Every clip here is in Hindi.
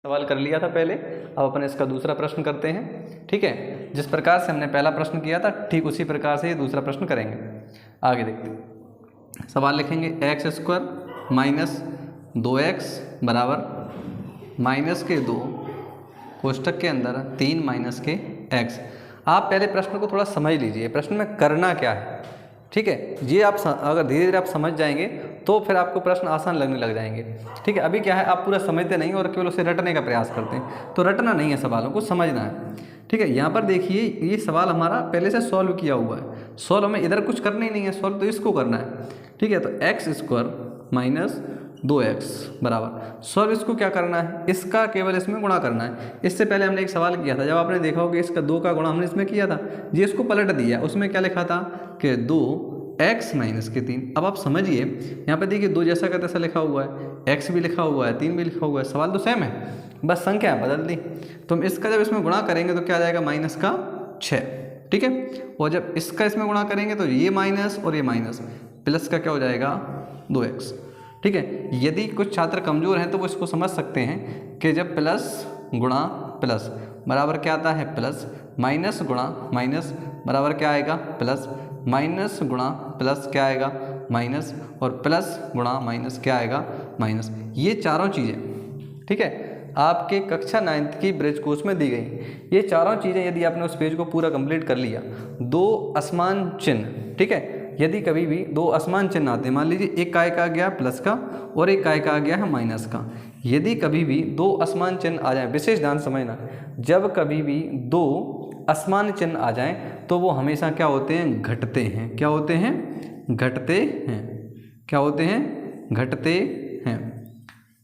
सवाल कर लिया था पहले। अब अपन इसका दूसरा प्रश्न करते हैं। ठीक है, जिस प्रकार से हमने पहला प्रश्न किया था ठीक उसी प्रकार से ये दूसरा प्रश्न करेंगे। आगे देखते हैं। सवाल लिखेंगे एक्स स्क्वायर माइनस 2x बराबर माइनस के 2 कोष्टक के अंदर 3 माइनस के x। आप पहले प्रश्न को थोड़ा समझ लीजिए, प्रश्न में करना क्या है। ठीक है, ये आप अगर धीरे धीरे आप समझ जाएंगे तो फिर आपको प्रश्न आसान लगने लग जाएंगे। ठीक है, अभी क्या है आप पूरा समझते नहीं और केवल उसे रटने का प्रयास करते हैं, तो रटना नहीं है, सवालों को समझना है। ठीक है, यहाँ पर देखिए ये सवाल हमारा पहले से सॉल्व किया हुआ है। सॉल्व हमें इधर कुछ करना ही नहीं है, सॉल्व तो इसको करना है। ठीक है, तो एक्स स्क्वायर माइनस 2x बराबर सॉल्व इसको क्या करना है, इसका केवल इसमें गुणा करना है। इससे पहले हमने एक सवाल किया था, जब आपने देखा होगा इसका 2 का गुणा हमने इसमें किया था, ये इसको पलट दिया। उसमें क्या लिखा था कि 2x माइनस के 3। अब आप समझिए यहाँ पे देखिए 2 जैसा का तैसा लिखा हुआ है, x भी लिखा हुआ है, 3 भी लिखा हुआ है, सवाल तो सेम है, बस संख्या बदल दी। तो हम इसका जब इसमें गुणा करेंगे तो क्या आ जाएगा माइनस का 6। ठीक है, और जब इसका इसमें गुणा करेंगे तो ये माइनस और ये माइनस, प्लस का क्या हो जाएगा 2x। ठीक है, यदि कुछ छात्र कमज़ोर हैं तो वो इसको समझ सकते हैं कि जब प्लस गुणा प्लस बराबर क्या आता है प्लस, माइनस गुणा माइनस बराबर क्या आएगा प्लस, माइनस गुणा प्लस क्या आएगा माइनस, और प्लस गुणा माइनस क्या आएगा माइनस। ये चारों चीज़ें ठीक है आपके कक्षा 9th की ब्रिज कोर्स में दी गई। ये चारों चीज़ें यदि आपने उस पेज को पूरा कंप्लीट कर लिया, 2 असमान चिन्ह, ठीक है, यदि कभी भी 2 असमान चिन्ह आते हैं, मान लीजिए एक काय का आ गया प्लस का और एक काय का आ गया है माइनस का, यदि कभी भी 2 असमान चिन्ह आ जाए, विशेष ध्यान समझना, जब कभी भी 2 असमान चिन्ह आ जाएं तो वो हमेशा क्या होते हैं घटते हैं। क्या होते हैं घटते हैं। क्या होते हैं घटते हैं।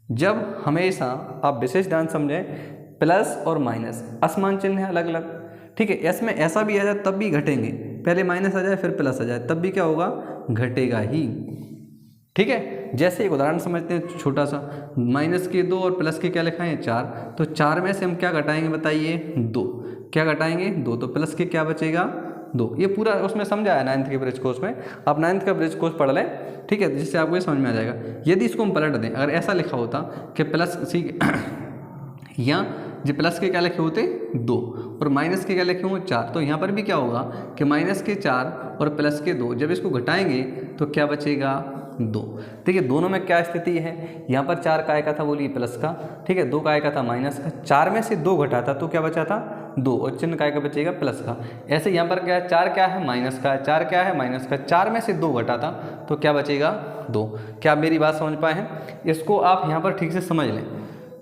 जब हमेशा आप विशेष ध्यान समझें, प्लस और माइनस असमान चिन्ह है अलग अलग। ठीक है, इसमें ऐसा भी आ जाए तब भी घटेंगे, पहले माइनस आ जाए फिर प्लस आ जाए तब भी क्या होगा घटेगा ही। ठीक है, जैसे एक उदाहरण समझते हैं छोटा सा, माइनस के 2 और प्लस के क्या लिखा है 4, तो 4 में से हम क्या घटाएंगे बताइए 2, क्या घटाएंगे 2, तो प्लस के क्या बचेगा 2। ये पूरा उसमें समझाया 9th के ब्रिज कोर्स में, आप 9th का ब्रिज कोर्स पढ़ लें। ठीक है, जिससे आपको ये समझ में आ जाएगा। यदि इसको हम पलट दें, अगर ऐसा लिखा होता कि प्लस सी या जो प्लस के क्या लिखे होते 2 और माइनस के क्या लिखे हों 4, तो यहाँ पर भी क्या होगा कि माइनस के 4 और प्लस के 2 जब इसको घटाएंगे तो क्या बचेगा 2। देखिए दोनों में क्या स्थिति है, यहाँ पर 4 काय का था बोलिए प्लस का, ठीक है, 2 काय का था माइनस का, 4 में से 2 घटा था तो क्या बचा था 2 और चिन्ह काय का बचेगा प्लस का। ऐसे यहाँ पर क्या है 4 क्या है माइनस का, 4 क्या है माइनस का, 4 में से 2 घटा था तो क्या बचेगा 2। क्या आप मेरी बात समझ पाए हैं? इसको आप यहाँ पर ठीक से समझ लें।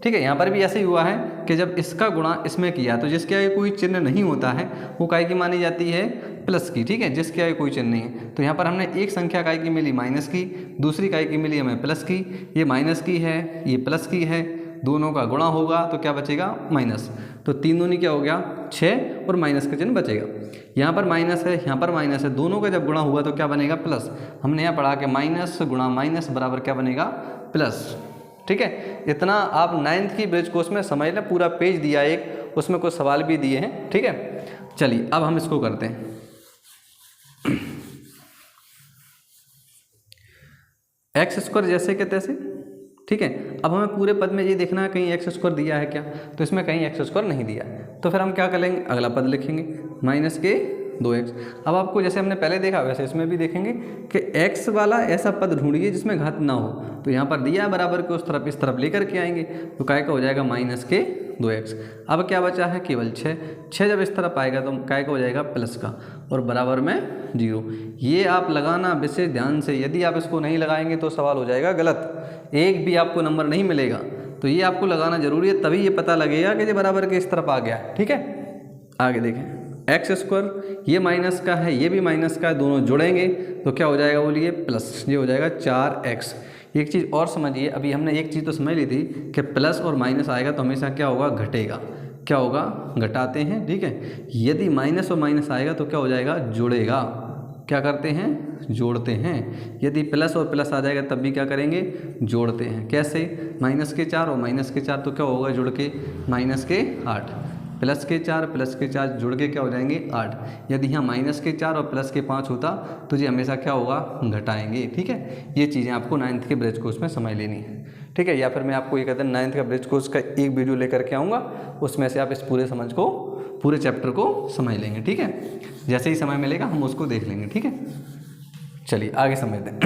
ठीक है, यहाँ पर भी ऐसे ही हुआ है कि जब इसका गुणा इसमें किया तो जिसके आगे कोई चिन्ह नहीं होता है वो काय की मानी जाती है प्लस की। ठीक है, जिसके आगे कोई चिन्ह नहीं है, तो यहाँ पर हमने एक संख्या काय की मिली माइनस की, दूसरी काय की मिली हमें प्लस की, ये माइनस की है ये प्लस की है, दोनों का गुणा होगा तो क्या बचेगा माइनस। तो 3 दूनी क्या हो गया 6 और माइनस का चिन्ह बचेगा। यहाँ पर माइनस है यहाँ पर माइनस है, दोनों का जब गुणा हुआ तो क्या बनेगा प्लस। हमने यहाँ पढ़ा कि माइनस गुणा माइनस बराबर क्या बनेगा प्लस। ठीक है, इतना आप 9th की ब्रिज कोर्स में समझ लें, पूरा पेज दिया एक, उसमें कुछ सवाल भी दिए हैं। ठीक है, चलिए अब हम इसको करते हैं। एक्स स्क्वायर जैसे के तैसे। ठीक है, अब हमें पूरे पद में ये देखना है कहीं एक्स स्क्वायर दिया है क्या, तो इसमें कहीं एक्स स्क्वायर नहीं दिया, तो फिर हम क्या करेंगे अगला पद लिखेंगे माइनस के 2x। अब आपको जैसे हमने पहले देखा वैसे इसमें भी देखेंगे कि x वाला ऐसा पद ढूंढिए जिसमें घात ना हो, तो यहाँ पर दिया बराबर के उस तरफ इस तरफ लेकर के आएंगे तो काय का हो जाएगा माइनस के 2x। अब क्या बचा है केवल 6 जब इस तरफ आएगा तो काय का हो जाएगा प्लस का और बराबर में 0। ये आप लगाना विशेष ध्यान से, यदि आप इसको नहीं लगाएंगे तो सवाल हो जाएगा गलत, एक भी आपको नंबर नहीं मिलेगा। तो ये आपको लगाना जरूरी है, तभी ये पता लगेगा कि ये बराबर के इस तरफ आ गया। ठीक है, आगे देखें एक्स स्क्वायर, ये माइनस का है ये भी माइनस का है, दोनों जुड़ेंगे तो क्या हो जाएगा बोलिए प्लस, ये हो जाएगा 4x। एक चीज़ और समझिए, अभी हमने एक चीज़ तो समझ ली थी कि प्लस और माइनस आएगा तो हमेशा क्या होगा घटेगा। क्या होगा घटाते हैं। ठीक है, यदि माइनस और माइनस आएगा तो क्या हो जाएगा जुड़ेगा। क्या करते हैं जोड़ते हैं। यदि प्लस और प्लस आ जाएगा तब भी क्या करेंगे जोड़ते हैं। कैसे माइनस के 4 और माइनस के 4 तो क्या होगा जुड़ के माइनस के 8, प्लस के 4 जुड़ के क्या हो जाएंगे 8। यदि यहाँ माइनस के 4 और प्लस के 5 होता तो ये हमेशा क्या होगा घटाएंगे। ठीक है, ये चीज़ें आपको 9th के ब्रिज कोर्स में समझ लेनी है। ठीक है, या फिर मैं आपको ये कहते हैं 9th का ब्रिज कोर्स का एक वीडियो लेकर के आऊँगा, उसमें से आप इस पूरे चैप्टर को समझ लेंगे। ठीक है, जैसे ही समय मिलेगा हम उसको देख लेंगे। ठीक है, चलिए आगे समझते हैं।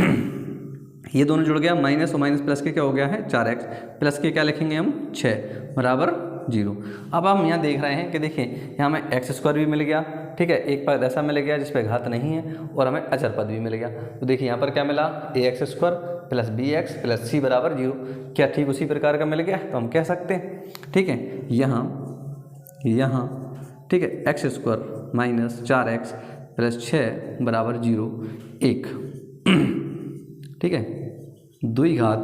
ये दोनों जुड़ गया, माइनस और माइनस प्लस के क्या हो गया है 4x, प्लस के क्या लिखेंगे हम 6 बराबर 0। अब हम यहाँ देख रहे हैं कि देखिए यहाँ हमें x² भी मिल गया, ठीक है, एक पद ऐसा मिल गया जिस पे घात नहीं है, और हमें अचर पद भी मिल गया। तो देखिए यहाँ पर क्या मिला, ax² plus bx plus c बराबर 0। क्या ठीक उसी प्रकार का मिल गया, तो हम कह सकते हैं। ठीक है, यहाँ ठीक है x² माइनस 4x प्लस 6 बराबर 0 1। ठीक है, द्विघात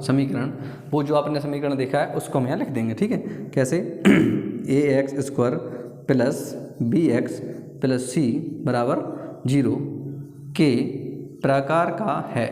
समीकरण वो जो आपने समीकरण देखा है उसको हम यहाँ लिख देंगे। ठीक है, कैसे ax² plus bx plus c बराबर 0 के प्रकार का है।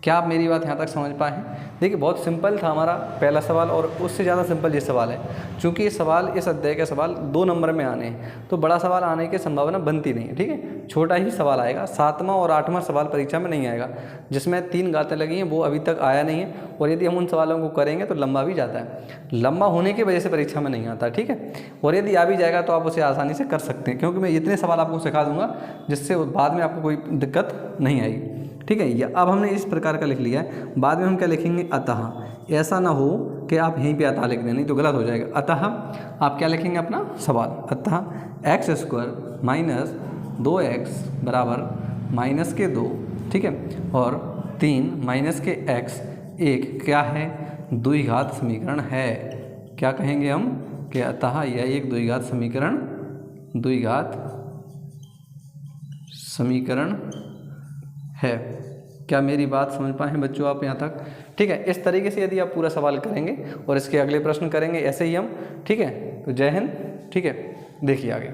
क्या आप मेरी बात यहाँ तक समझ पाए हैं? देखिए बहुत सिंपल था हमारा पहला सवाल, और उससे ज़्यादा सिंपल ये सवाल है। चूँकि ये सवाल इस अध्याय के सवाल 2 नंबर में आने हैं, तो बड़ा सवाल आने की संभावना बनती नहीं है। ठीक है, छोटा ही सवाल आएगा, 7वां और 8वां सवाल परीक्षा में नहीं आएगा, जिसमें 3 गातें लगी हैं वो अभी तक आया नहीं है, और यदि हम उन सवालों को करेंगे तो लंबा भी जाता है, लंबा होने की वजह से परीक्षा में नहीं आता। ठीक है, और यदि आ भी जाएगा तो आप उसे आसानी से कर सकते हैं, क्योंकि मैं इतने सवाल आपको सिखा दूंगा जिससे बाद में आपको कोई दिक्कत नहीं आएगी। ठीक है, या अब हमने इस प्रकार का लिख लिया है, बाद में हम क्या लिखेंगे अतः। ऐसा ना हो कि आप यहीं पे अतः लिख दें, नहीं तो गलत हो जाएगा। अतः आप क्या लिखेंगे अपना सवाल, अतः x² माइनस 2x बराबर माइनस के 2, ठीक है, और 3 माइनस के x 1 क्या है, द्विघात समीकरण है। क्या कहेंगे हम कि अतः यह एक द्विघात समीकरण है। क्या मेरी बात समझ पाए हैं बच्चों आप यहाँ तक? ठीक है, इस तरीके से यदि आप पूरा सवाल करेंगे और इसके अगले प्रश्न करेंगे ऐसे ही हम, ठीक है, तो जय हिंद। ठीक है, देखिए आगे।